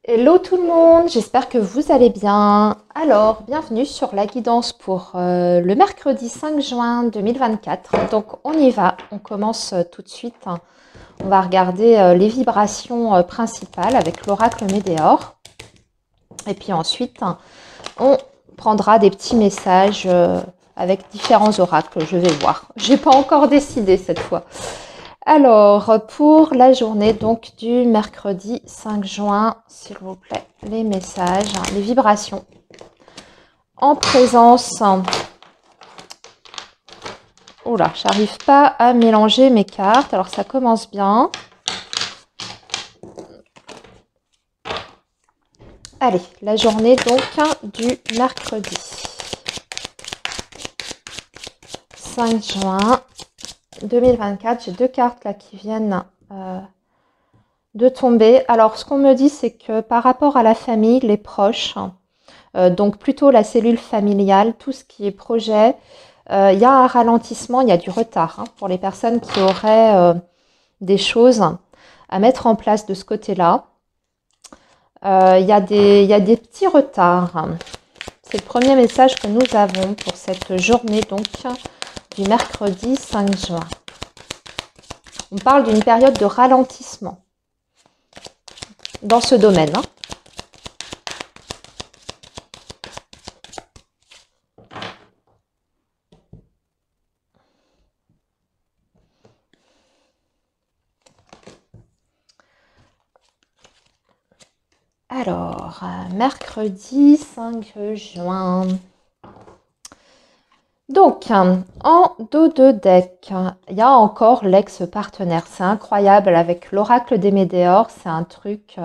Hello tout le monde, j'espère que vous allez bien. Alors, bienvenue sur la guidance pour le mercredi 5 juin 2024. Donc, on y va, on commence tout de suite. On va regarder les vibrations principales avec l'oracle Médéor. Et puis ensuite, on prendra des petits messages avec différents oracles, je vais voir. J'ai pas encore décidé cette fois. Alors, pour la journée donc du mercredi 5 juin, s'il vous plaît, les messages, les vibrations en présence. Oula, j'arrive pas à mélanger mes cartes. Alors, ça commence bien. Allez, la journée donc du mercredi 5 juin 2024. J'ai deux cartes là qui viennent de tomber. Alors, ce qu'on me dit, c'est que par rapport à la famille, les proches, donc plutôt la cellule familiale, tout ce qui est projet, il y a un ralentissement, il y a du retard pour les personnes qui auraient des choses à mettre en place de ce côté-là. Il y a des petits retards. C'est le premier message que nous avons pour cette journée donc du mercredi 5 juin. On parle d'une période de ralentissement dans ce domaine. Alors, mercredi 5 juin. Donc, en dos de deck, il y a encore l'ex-partenaire. C'est incroyable avec l'oracle des Médéors. C'est un truc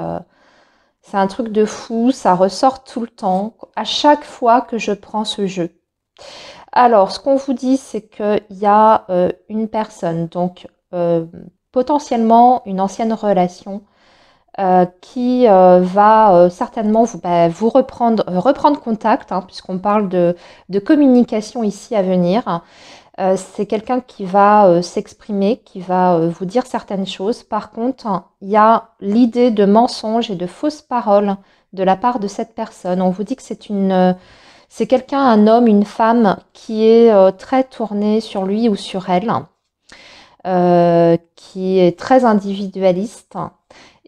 de fou. Ça ressort tout le temps, à chaque fois que je prends ce jeu. Alors, ce qu'on vous dit, c'est qu'il y a une personne, donc potentiellement une ancienne relation, qui va certainement vous reprendre contact, puisqu'on parle de communication ici à venir. C'est quelqu'un qui va s'exprimer, qui va vous dire certaines choses. Par contre, il y a l'idée de mensonges et de fausses paroles de la part de cette personne. On vous dit que c'est quelqu'un, un homme, une femme qui est très tourné sur lui ou sur elle, qui est très individualiste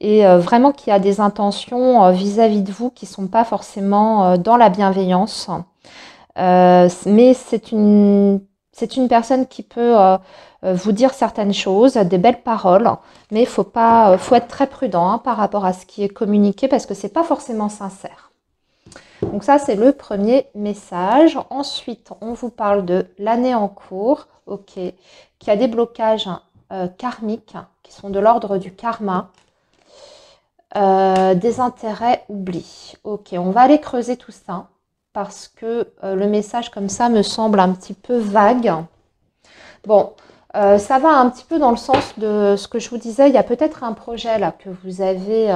et vraiment qui a des intentions vis-à-vis de vous qui ne sont pas forcément dans la bienveillance. Mais c'est une personne qui peut vous dire certaines choses, des belles paroles, mais faut être très prudent par rapport à ce qui est communiqué parce que c'est pas forcément sincère. Donc ça, c'est le premier message. Ensuite, on vous parle de l'année en cours, ok, qui a des blocages karmiques qui sont de l'ordre du karma. Des intérêts oubliés. Ok, on va aller creuser tout ça parce que le message comme ça me semble un petit peu vague. Bon, ça va un petit peu dans le sens de ce que je vous disais. Il y a peut-être un projet là que vous avez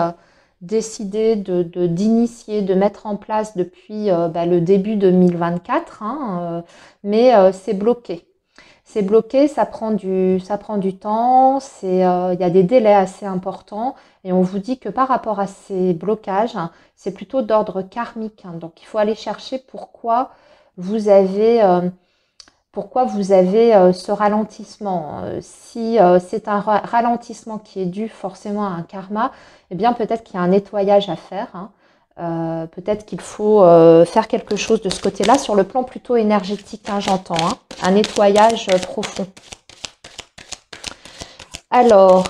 décidé d'initier, de mettre en place depuis le début 2024, mais c'est bloqué. C'est bloqué, ça prend du temps, il y a des délais assez importants et on vous dit que par rapport à ces blocages, c'est plutôt d'ordre karmique. Donc il faut aller chercher pourquoi vous avez ce ralentissement. Si c'est un ralentissement qui est dû forcément à un karma, eh bien peut-être qu'il y a un nettoyage à faire. Peut-être qu'il faut faire quelque chose de ce côté-là, sur le plan plutôt énergétique, j'entends, un nettoyage profond. Alors,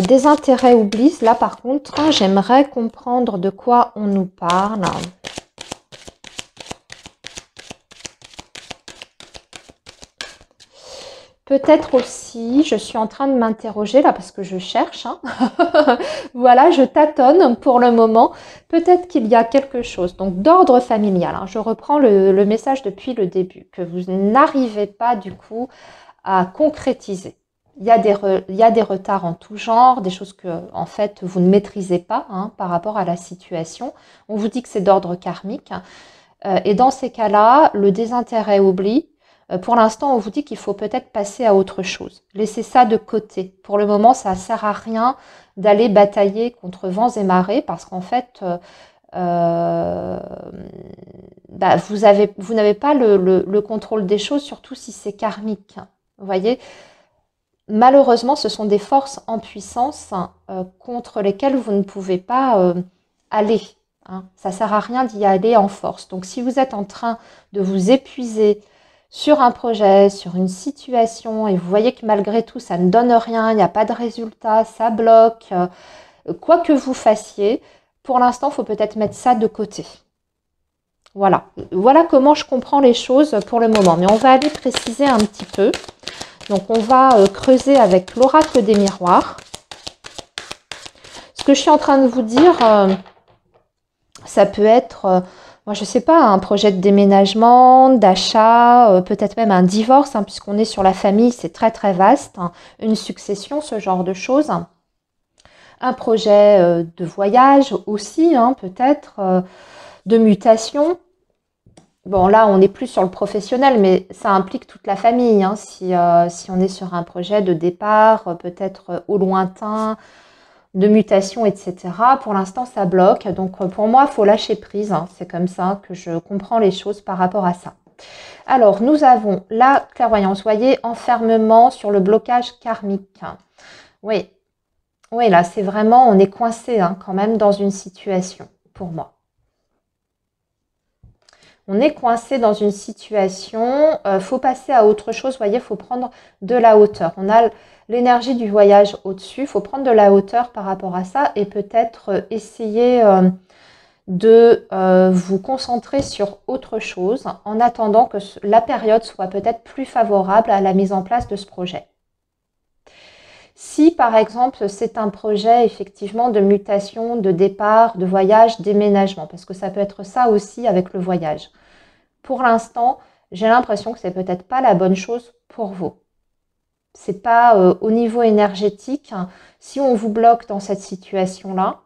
des intérêts oubliés, là par contre, j'aimerais comprendre de quoi on nous parle. Peut-être aussi, je suis en train de m'interroger là parce que je cherche. Voilà, je tâtonne pour le moment. Peut-être qu'il y a quelque chose. Donc d'ordre familial, je reprends le message depuis le début, que vous n'arrivez pas du coup à concrétiser. Il y a des retards en tout genre, des choses que en fait vous ne maîtrisez pas par rapport à la situation. On vous dit que c'est d'ordre karmique. Et dans ces cas-là, le désintérêt oublie. Pour l'instant, on vous dit qu'il faut peut-être passer à autre chose. Laissez ça de côté. Pour le moment, ça ne sert à rien d'aller batailler contre vents et marées parce qu'en fait, vous n'avez pas le contrôle des choses, surtout si c'est karmique. Vous voyez, malheureusement, ce sont des forces en puissance contre lesquelles vous ne pouvez pas aller. Hein. Ça ne sert à rien d'y aller en force. Donc, si vous êtes en train de vous épuiser sur un projet, sur une situation, et vous voyez que malgré tout, ça ne donne rien, il n'y a pas de résultat, ça bloque, quoi que vous fassiez, pour l'instant, il faut peut-être mettre ça de côté. Voilà. Voilà comment je comprends les choses pour le moment. Mais on va aller préciser un petit peu. Donc, on va creuser avec l'oracle des miroirs. Ce que je suis en train de vous dire, ça peut être, moi je ne sais pas, un projet de déménagement, d'achat, peut-être même un divorce, hein, puisqu'on est sur la famille, c'est très très vaste. Hein, une succession, ce genre de choses. Un projet de voyage aussi, hein, peut-être, de mutation. Bon, là, on n'est plus sur le professionnel, mais ça implique toute la famille. Hein, si on est sur un projet de départ, peut-être au lointain, de mutation, etc. Pour l'instant, ça bloque. Donc, pour moi, il faut lâcher prise. Hein, c'est comme ça que je comprends les choses par rapport à ça. Alors, nous avons la clairvoyance. Vous voyez, enfermement sur le blocage karmique. Oui, oui, là, c'est vraiment, on est coincé hein, quand même dans une situation, pour moi. On est coincé dans une situation, faut passer à autre chose, vous voyez, il faut prendre de la hauteur. On a l'énergie du voyage au-dessus, il faut prendre de la hauteur par rapport à ça et peut-être essayer de vous concentrer sur autre chose en attendant que la période soit peut-être plus favorable à la mise en place de ce projet. Si par exemple c'est un projet effectivement de mutation, de départ, de voyage, déménagement, parce que ça peut être ça aussi avec le voyage. Pour l'instant, j'ai l'impression que c'est peut-être pas la bonne chose pour vous. C'est pas au niveau énergétique. Hein, si on vous bloque dans cette situation-là,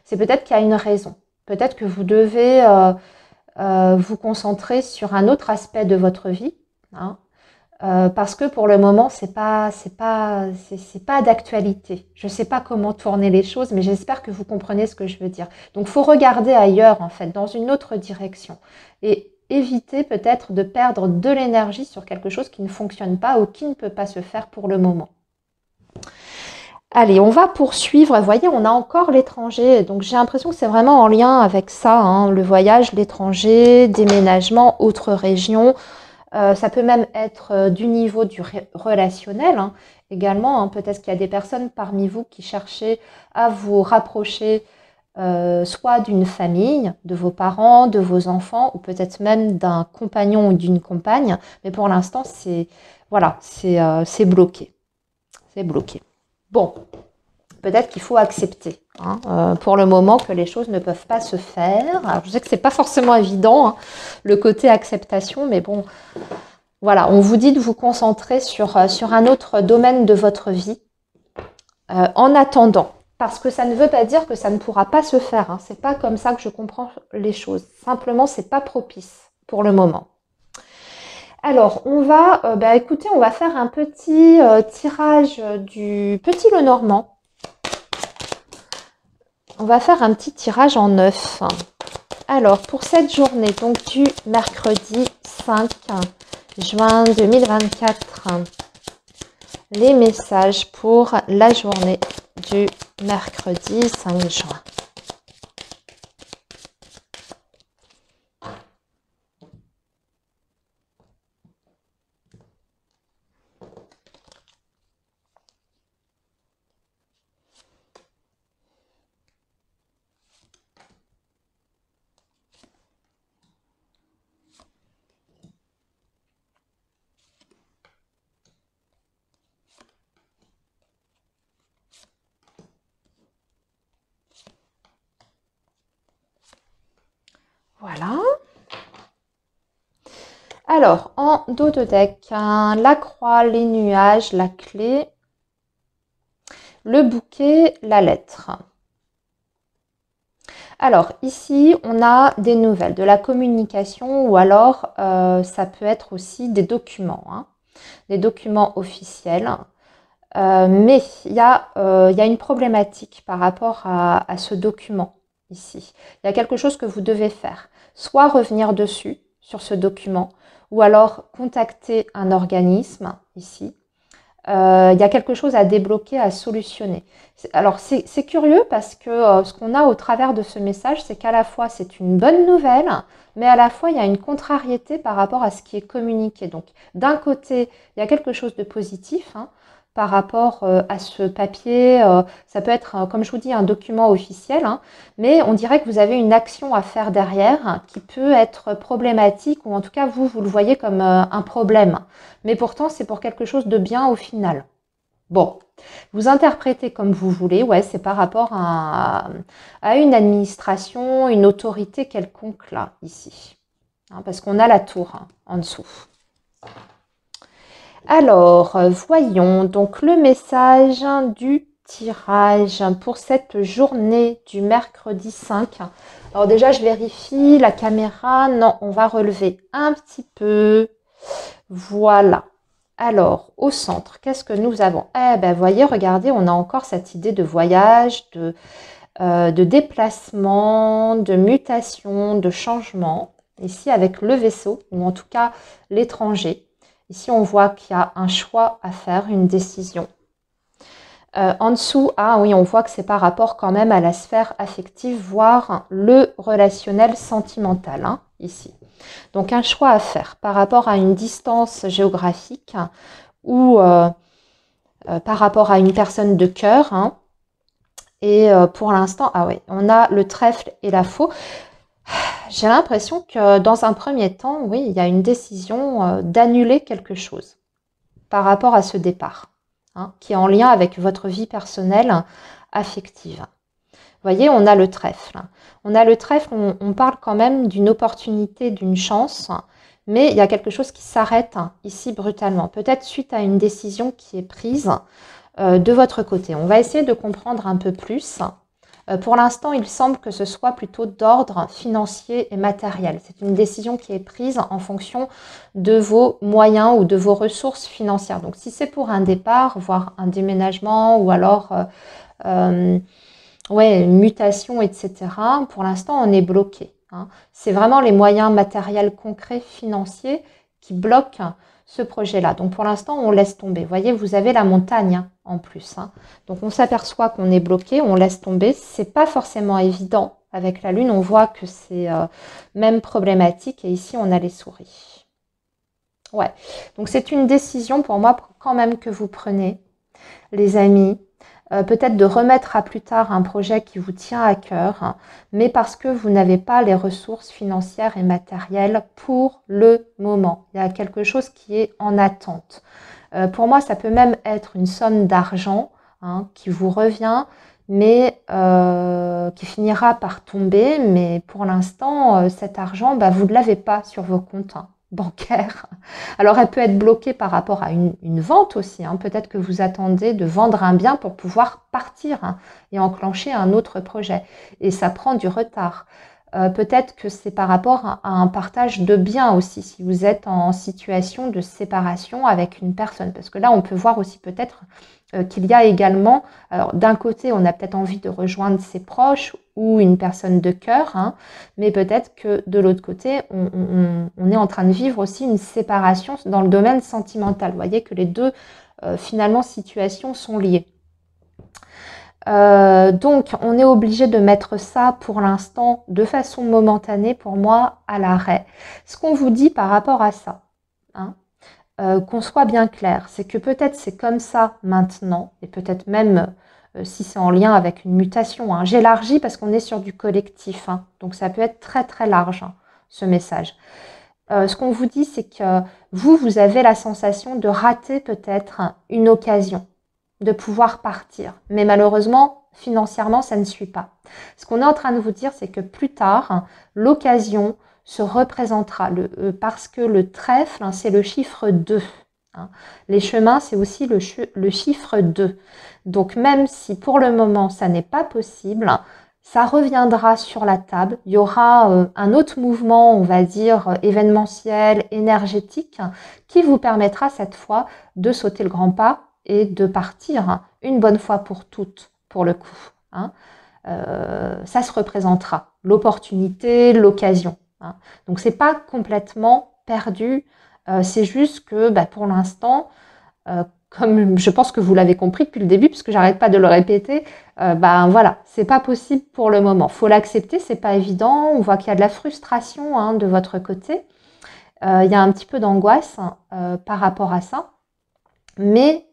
c'est peut-être qu'il y a une raison. Peut-être que vous devez vous concentrer sur un autre aspect de votre vie. Hein, parce que pour le moment, c'est pas d'actualité. Je ne sais pas comment tourner les choses, mais j'espère que vous comprenez ce que je veux dire. Donc, faut regarder ailleurs, en fait, dans une autre direction. Et éviter peut-être de perdre de l'énergie sur quelque chose qui ne fonctionne pas ou qui ne peut pas se faire pour le moment. Allez, on va poursuivre. Vous voyez, on a encore l'étranger. Donc, j'ai l'impression que c'est vraiment en lien avec ça, hein, le voyage, l'étranger, déménagement, autre région. Ça peut même être du niveau du relationnel hein, également. Hein. Peut-être qu'il y a des personnes parmi vous qui cherchaient à vous rapprocher soit d'une famille, de vos parents, de vos enfants, ou peut-être même d'un compagnon ou d'une compagne. Mais pour l'instant, c'est voilà, c'est bloqué. C'est bloqué. Bon, peut-être qu'il faut accepter hein, pour le moment que les choses ne peuvent pas se faire. Alors, je sais que c'est pas forcément évident, hein, le côté acceptation, mais bon, voilà, on vous dit de vous concentrer sur un autre domaine de votre vie en attendant. Parce que ça ne veut pas dire que ça ne pourra pas se faire. Hein. C'est pas comme ça que je comprends les choses. Simplement, c'est pas propice pour le moment. Alors, on va, écoutez, on va faire un petit tirage du petit Lenormand. On va faire un petit tirage en 9. Alors, pour cette journée, donc du mercredi 5 juin 2024, les messages pour la journée du mercredi 5 juin. Voilà. Alors, en dos de deck, la croix, les nuages, la clé, le bouquet, la lettre. Alors, ici, on a des nouvelles, de la communication ou alors ça peut être aussi des documents, hein, des documents officiels. Mais il y a une problématique par rapport à ce document ici. Il y a quelque chose que vous devez faire. Soit revenir dessus, sur ce document, ou alors contacter un organisme ici. Il y a quelque chose à débloquer, à solutionner. Alors c'est curieux parce que ce qu'on a au travers de ce message, c'est qu'à la fois c'est une bonne nouvelle, mais à la fois il y a une contrariété par rapport à ce qui est communiqué. Donc d'un côté, il y a quelque chose de positif, hein, par rapport à ce papier. Ça peut être, comme je vous dis, un document officiel, hein, mais on dirait que vous avez une action à faire derrière qui peut être problématique, ou en tout cas vous le voyez comme un problème. Mais pourtant, c'est pour quelque chose de bien au final. Bon, vous interprétez comme vous voulez. Ouais, c'est par rapport à une administration, une autorité quelconque là, ici. Hein, parce qu'on a la tour hein, en dessous. Alors, voyons donc le message du tirage pour cette journée du mercredi 5. Alors déjà, je vérifie la caméra. Non, on va relever un petit peu. Voilà. Alors, au centre, qu'est-ce que nous avons? Eh bien, voyez, regardez, on a encore cette idée de voyage, de déplacement, de mutation, de changement. Ici, avec le vaisseau, ou en tout cas l'étranger. Ici, on voit qu'il y a un choix à faire, une décision. En dessous, ah oui, on voit que c'est par rapport quand même à la sphère affective, voire le relationnel sentimental, hein, ici. Donc, un choix à faire par rapport à une distance géographique ou par rapport à une personne de cœur. Hein. Et pour l'instant, ah oui, on a le trèfle et la faux. J'ai l'impression que dans un premier temps, oui, il y a une décision d'annuler quelque chose par rapport à ce départ, hein, qui est en lien avec votre vie personnelle affective. Vous voyez, on a le trèfle. On a le trèfle, on parle quand même d'une opportunité, d'une chance, mais il y a quelque chose qui s'arrête ici brutalement, peut-être suite à une décision qui est prise de votre côté. On va essayer de comprendre un peu plus. Pour l'instant, il semble que ce soit plutôt d'ordre financier et matériel. C'est une décision qui est prise en fonction de vos moyens ou de vos ressources financières. Donc, si c'est pour un départ, voire un déménagement ou alors ouais, une mutation, etc., pour l'instant, on est bloqué. Hein. C'est vraiment les moyens matériels concrets, financiers qui bloquent ce projet-là. Donc, pour l'instant, on laisse tomber. Vous voyez, vous avez la montagne hein, en plus. Hein. Donc, on s'aperçoit qu'on est bloqué, on laisse tomber. C'est pas forcément évident. Avec la Lune, on voit que c'est même problématique. Et ici, on a les souris. Ouais. Donc, c'est une décision pour moi quand même que vous prenez, les amis. Peut-être de remettre à plus tard un projet qui vous tient à cœur, hein, mais parce que vous n'avez pas les ressources financières et matérielles pour le moment. Il y a quelque chose qui est en attente. Pour moi, ça peut même être une somme d'argent hein, qui vous revient, mais qui finira par tomber. Mais pour l'instant, cet argent, bah, vous ne l'avez pas sur vos comptes. Hein. Bancaire. Alors, elle peut être bloquée par rapport à une vente aussi. Hein. Peut-être que vous attendez de vendre un bien pour pouvoir partir hein, et enclencher un autre projet. Et ça prend du retard. Peut-être que c'est par rapport à un partage de biens aussi, si vous êtes en situation de séparation avec une personne. Parce que là, on peut voir aussi peut-être qu'il y a également, alors d'un côté, on a peut-être envie de rejoindre ses proches ou une personne de cœur, hein, mais peut-être que de l'autre côté, on est en train de vivre aussi une séparation dans le domaine sentimental. Vous voyez que les deux, finalement, situations sont liées. Donc, on est obligé de mettre ça pour l'instant de façon momentanée, pour moi, à l'arrêt. Ce qu'on vous dit par rapport à ça, hein, qu'on soit bien clair, c'est que peut-être c'est comme ça maintenant, et peut-être même si c'est en lien avec une mutation. Hein. J'élargis parce qu'on est sur du collectif, hein, donc ça peut être très très large, hein, ce message. Ce qu'on vous dit, c'est que vous avez la sensation de rater peut-être une occasion, de pouvoir partir. Mais malheureusement, financièrement, ça ne suit pas. Ce qu'on est en train de vous dire, c'est que plus tard, hein, l'occasion se représentera parce que le trèfle, hein, c'est le chiffre 2. Hein. Les chemins, c'est aussi le chiffre 2. Donc même si pour le moment, ça n'est pas possible, ça reviendra sur la table. Il y aura un autre mouvement, on va dire, événementiel, énergétique, qui vous permettra cette fois de sauter le grand pas et de partir une bonne fois pour toutes, pour le coup. Hein. Ça se représentera, l'opportunité, l'occasion. Hein. Donc, c'est pas complètement perdu, c'est juste que pour l'instant, comme je pense que vous l'avez compris depuis le début, puisque j'arrête pas de le répéter, voilà, c'est pas possible pour le moment. Faut l'accepter, c'est pas évident. On voit qu'il y a de la frustration hein, de votre côté. Il y a un petit peu d'angoisse par rapport à ça, mais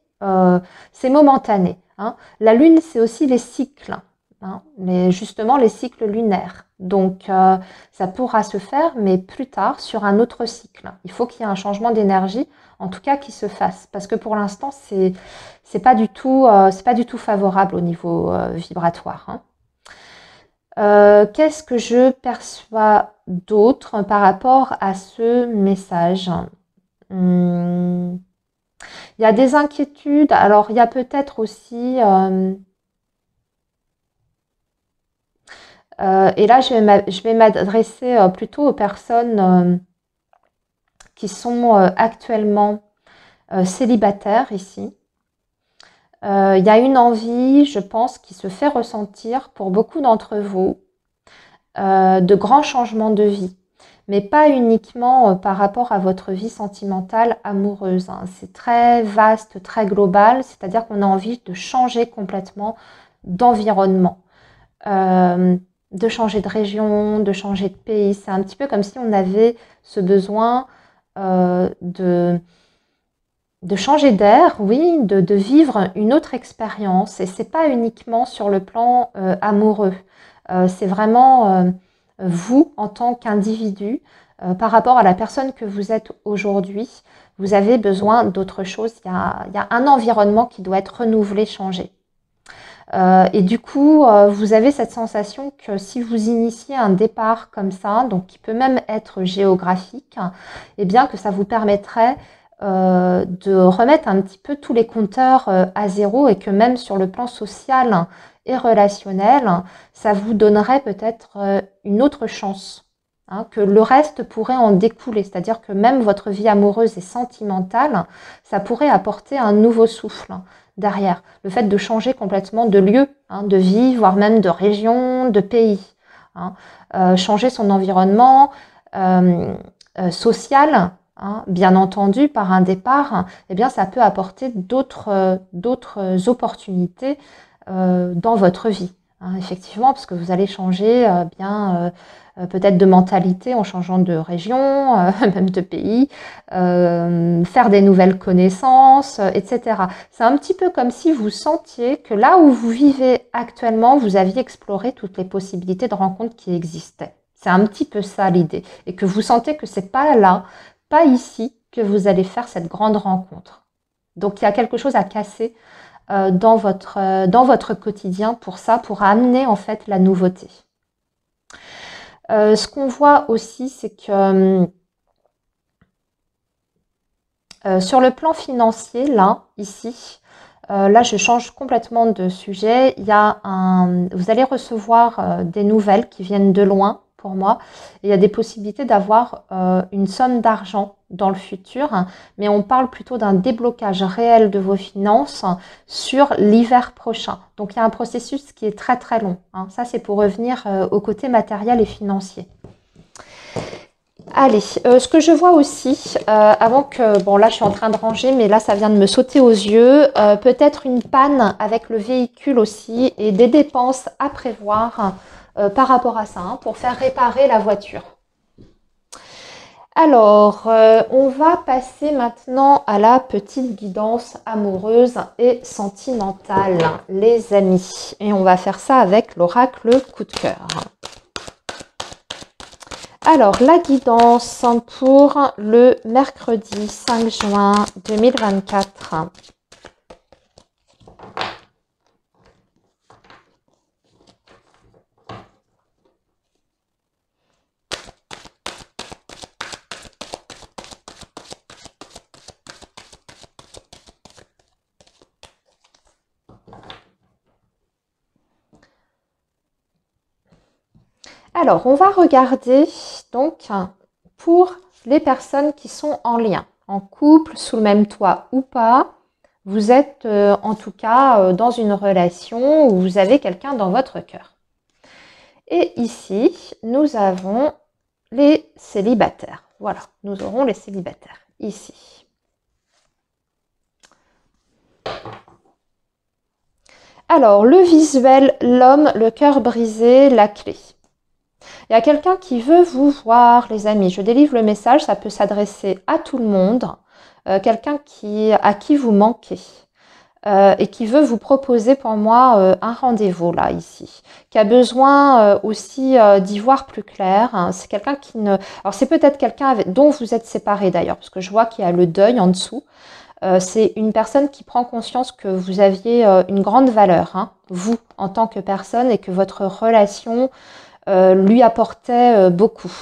c'est momentané. Hein. La lune, c'est aussi les cycles, hein, mais justement les cycles lunaires. Donc, ça pourra se faire, mais plus tard, sur un autre cycle. Il faut qu'il y ait un changement d'énergie, en tout cas, qui se fasse. Parce que pour l'instant, c'est pas du tout favorable au niveau vibratoire. Hein. Qu'est-ce que je perçois d'autre par rapport à ce message? Il y a des inquiétudes. Alors, il y a peut-être aussi... et là, je vais m'adresser plutôt aux personnes qui sont actuellement célibataires ici. Il y a une envie, je pense, qui se fait ressentir pour beaucoup d'entre vous, de grands changements de vie. Mais pas uniquement par rapport à votre vie sentimentale amoureuse. Hein. C'est très vaste, très global, c'est-à-dire qu'on a envie de changer complètement d'environnement, de changer de région, de changer de pays. C'est un petit peu comme si on avait ce besoin de changer d'air, oui, de vivre une autre expérience. Et c'est pas uniquement sur le plan amoureux. C'est vraiment vous, en tant qu'individu, par rapport à la personne que vous êtes aujourd'hui, vous avez besoin d'autre chose. Il y a un environnement qui doit être renouvelé, changé. Et du coup, vous avez cette sensation que si vous initiez un départ comme ça, donc qui peut même être géographique, eh bien que ça vous permettrait de remettre un petit peu tous les compteurs à zéro et que même sur le plan social et relationnel, ça vous donnerait peut-être une autre chance. Hein, que le reste pourrait en découler, c'est-à-dire que même votre vie amoureuse et sentimentale, ça pourrait apporter un nouveau souffle derrière. Le fait de changer complètement de lieu, hein, de vie, voire même de région, de pays. Hein. Changer son environnement social, hein, bien entendu, par un départ, eh bien, ça peut apporter d'autres opportunités dans votre vie. Hein, effectivement, parce que vous allez changer peut-être de mentalité en changeant de région, même de pays, faire des nouvelles connaissances, etc. C'est un petit peu comme si vous sentiez que là où vous vivez actuellement, vous aviez exploré toutes les possibilités de rencontres qui existaient. C'est un petit peu ça l'idée. Et que vous sentez que c'est pas là, pas ici, que vous allez faire cette grande rencontre. Donc il y a quelque chose à casser dans votre quotidien pour ça, pour amener en fait la nouveauté. Ce qu'on voit aussi, c'est que sur le plan financier, là, ici, là, je change complètement de sujet. Vous allez recevoir des nouvelles qui viennent de loin pour moi. Et il y a des possibilités d'avoir une somme d'argent dans le futur, hein, mais on parle plutôt d'un déblocage réel de vos finances sur l'hiver prochain. Donc, il y a un processus qui est très très long. Hein. Ça, c'est pour revenir au côté matériel et financier. Allez, ce que je vois aussi, avant que, bon là je suis en train de ranger, mais là ça vient de me sauter aux yeux, peut-être une panne avec le véhicule aussi et des dépenses à prévoir par rapport à ça, hein, pour faire réparer la voiture. Alors, on va passer maintenant à la petite guidance amoureuse et sentimentale, les amis. Et on va faire ça avec l'oracle coup de cœur. Alors, la guidance pour le mercredi 5 juin 2024. Alors, on va regarder donc pour les personnes qui sont en lien, en couple, sous le même toit ou pas. Vous êtes en tout cas dans une relation où vous avez quelqu'un dans votre cœur. Et ici, nous avons les célibataires. Voilà, nous aurons les célibataires ici. Alors, le visuel, l'homme, le cœur brisé, la clé. Il y a quelqu'un qui veut vous voir, les amis. Je délivre le message, ça peut s'adresser à tout le monde. Quelqu'un à qui vous manquez. Et qui veut vous proposer pour moi un rendez-vous là, ici. Qui a besoin aussi d'y voir plus clair. Hein. C'est quelqu'un qui ne... Alors c'est peut-être quelqu'un dont vous êtes séparés d'ailleurs, parce que je vois qu'il y a le deuil en dessous. C'est une personne qui prend conscience que vous aviez une grande valeur, hein, vous, en tant que personne, et que votre relation lui apportait beaucoup.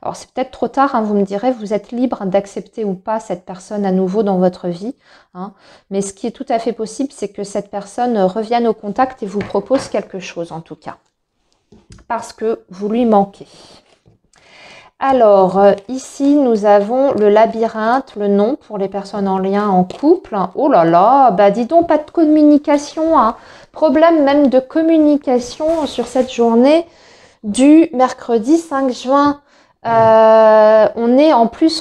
Alors c'est peut-être trop tard, hein, vous me direz, vous êtes libre d'accepter ou pas cette personne à nouveau dans votre vie. Hein, mais ce qui est tout à fait possible, c'est que cette personne revienne au contact et vous propose quelque chose en tout cas. Parce que vous lui manquez. Alors, ici, nous avons le labyrinthe, le nom pour les personnes en lien en couple. Oh là là, bah dis donc, pas de communication. Hein. Problème même de communication sur cette journée du mercredi 5 juin.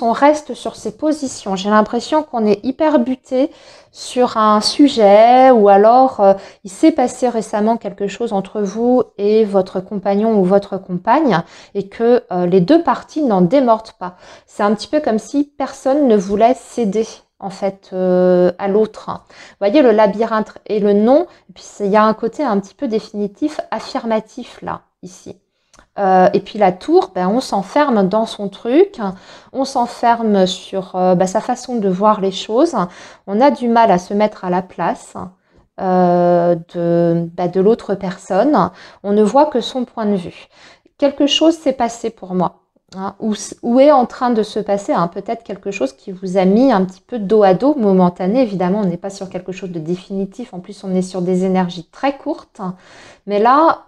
On reste sur ses positions. J'ai l'impression qu'on est hyper buté sur un sujet ou alors il s'est passé récemment quelque chose entre vous et votre compagnon ou votre compagne et que les deux parties n'en démordent pas. C'est un petit peu comme si personne ne voulait céder en fait à l'autre. Vous voyez le labyrinthe et le non, et puis il y a un côté un petit peu définitif, affirmatif là, ici. Et puis la tour, ben, on s'enferme dans son truc, on s'enferme sur sa façon de voir les choses, on a du mal à se mettre à la place de l'autre personne, on ne voit que son point de vue. Quelque chose s'est passé pour moi, hein, ou est en train de se passer, hein, peut-être quelque chose qui vous a mis un petit peu dos à dos, momentané, évidemment on n'est pas sur quelque chose de définitif, en plus on est sur des énergies très courtes, mais là...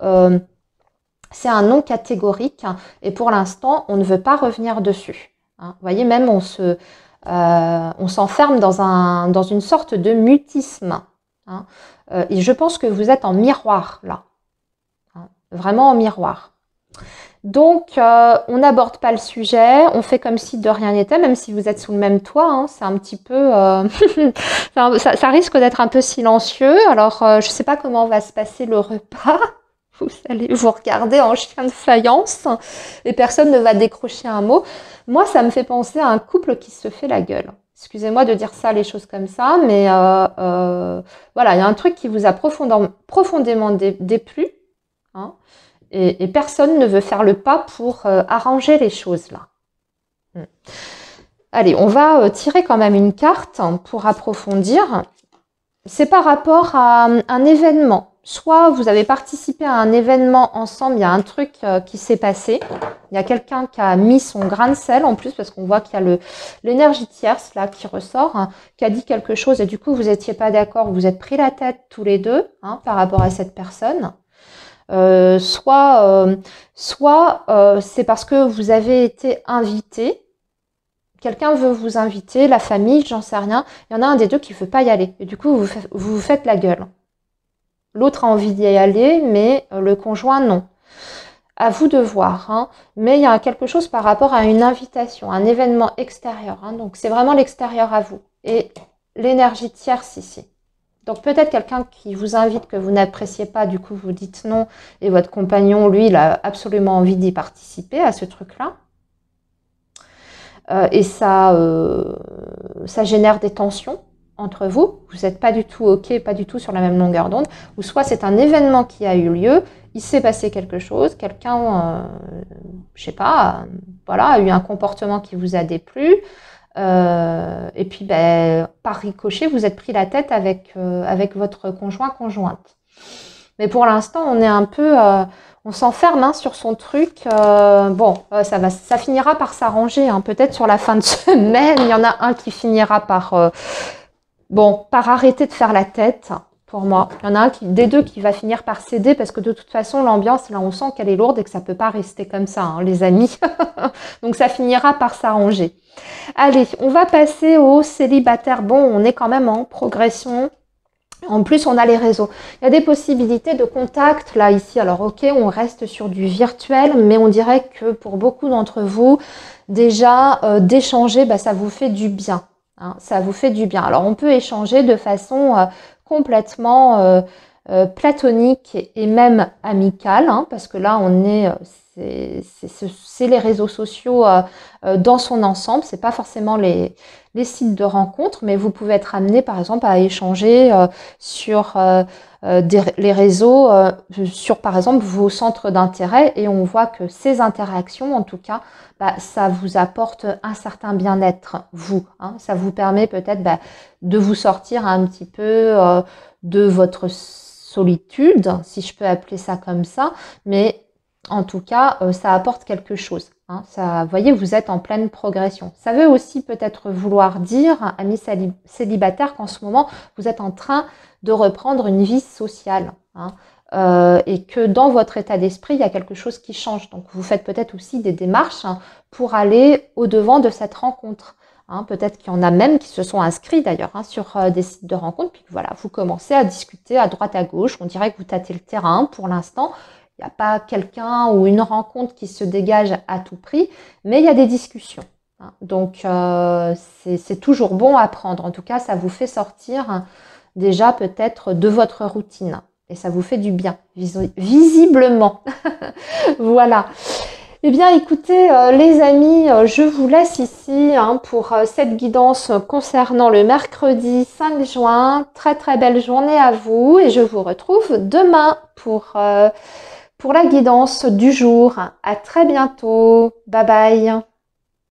c'est un non catégorique et pour l'instant, on ne veut pas revenir dessus. Hein. Vous voyez, même on s'enferme dans une sorte de mutisme. Hein. Et je pense que vous êtes en miroir là. Hein. Vraiment en miroir. Donc, on n'aborde pas le sujet, on fait comme si de rien n'était, même si vous êtes sous le même toit. Hein, c'est un petit peu... ça risque d'être un peu silencieux. Alors, je ne sais pas comment va se passer le repas. Vous allez vous regarder en chien de faïence et personne ne va décrocher un mot. Moi, ça me fait penser à un couple qui se fait la gueule. Excusez-moi de dire ça, les choses comme ça, mais voilà, il y a un truc qui vous a profondément déplu, hein, et personne ne veut faire le pas pour arranger les choses là. Allez, on va tirer quand même une carte pour approfondir. C'est par rapport à un événement. Soit vous avez participé à un événement ensemble, il y a un truc qui s'est passé. Il y a quelqu'un qui a mis son grain de sel en plus, parce qu'on voit qu'il y a l'énergie tierce là qui ressort, hein, qui a dit quelque chose et du coup vous n'étiez pas d'accord, vous êtes pris la tête tous les deux, hein, par rapport à cette personne. Soit c'est parce que vous avez été invité. Quelqu'un veut vous inviter, la famille, j'en sais rien. Il y en a un des deux qui ne veut pas y aller. Et du coup, vous vous faites la gueule. L'autre a envie d'y aller, mais le conjoint, non. À vous de voir. Hein. Mais il y a quelque chose par rapport à une invitation, un événement extérieur. Hein. Donc, c'est vraiment l'extérieur à vous. Et l'énergie tierce ici. Donc, peut-être quelqu'un qui vous invite que vous n'appréciez pas, du coup, vous dites non. Et votre compagnon, lui, il a absolument envie d'y participer à ce truc-là. Et ça génère des tensions entre vous. Vous n'êtes pas du tout OK, pas du tout sur la même longueur d'onde. Ou soit c'est un événement qui a eu lieu, il s'est passé quelque chose, quelqu'un, je sais pas, voilà, a eu un comportement qui vous a déplu. Et puis, par ricochet, vous êtes pris la tête avec votre conjointe. Mais pour l'instant, on est un peu... on s'enferme hein, sur son truc. Ça finira par s'arranger. Hein. Peut-être sur la fin de semaine, il y en a un qui finira par arrêter de faire la tête. pour moi. Il y en a un des deux qui va finir par céder parce que de toute façon, l'ambiance, là, on sent qu'elle est lourde et que ça peut pas rester comme ça, hein, les amis. Donc, ça finira par s'arranger. Allez, on va passer aux célibataires. Bon, on est quand même en progression. En plus, on a les réseaux. Il y a des possibilités de contact là, ici. Alors, ok, on reste sur du virtuel, mais on dirait que pour beaucoup d'entre vous, déjà, d'échanger, bah, ça vous fait du bien. Hein, ça vous fait du bien. Alors, on peut échanger de façon complètement platonique et même amicale, hein, parce que là, on est... c'est les réseaux sociaux dans son ensemble, c'est pas forcément les sites de rencontres, mais vous pouvez être amené par exemple à échanger sur les réseaux, sur par exemple vos centres d'intérêt, et on voit que ces interactions, en tout cas, bah, ça vous apporte un certain bien-être, vous. Hein, ça vous permet peut-être de vous sortir un petit peu de votre solitude, si je peux appeler ça comme ça, mais en tout cas, ça apporte quelque chose. Hein. Ça, vous voyez, vous êtes en pleine progression. Ça veut aussi peut-être vouloir dire, amis célibataires, qu'en ce moment, vous êtes en train de reprendre une vie sociale. Hein. Et que dans votre état d'esprit, il y a quelque chose qui change. Donc, vous faites peut-être aussi des démarches pour aller au-devant de cette rencontre. Hein, peut-être qu'il y en a même qui se sont inscrits d'ailleurs sur des sites de rencontres. Puis voilà, vous commencez à discuter à droite à gauche. On dirait que vous tâtez le terrain pour l'instant. Il n'y a pas quelqu'un ou une rencontre qui se dégage à tout prix, mais il y a des discussions. Hein. Donc, c'est toujours bon à prendre. En tout cas, ça vous fait sortir déjà peut-être de votre routine. Et ça vous fait du bien, visiblement. Voilà. Eh bien, écoutez, les amis, je vous laisse ici pour cette guidance concernant le mercredi 5 juin. Très, très belle journée à vous et je vous retrouve demain pour la guidance du jour. À très bientôt. Bye bye.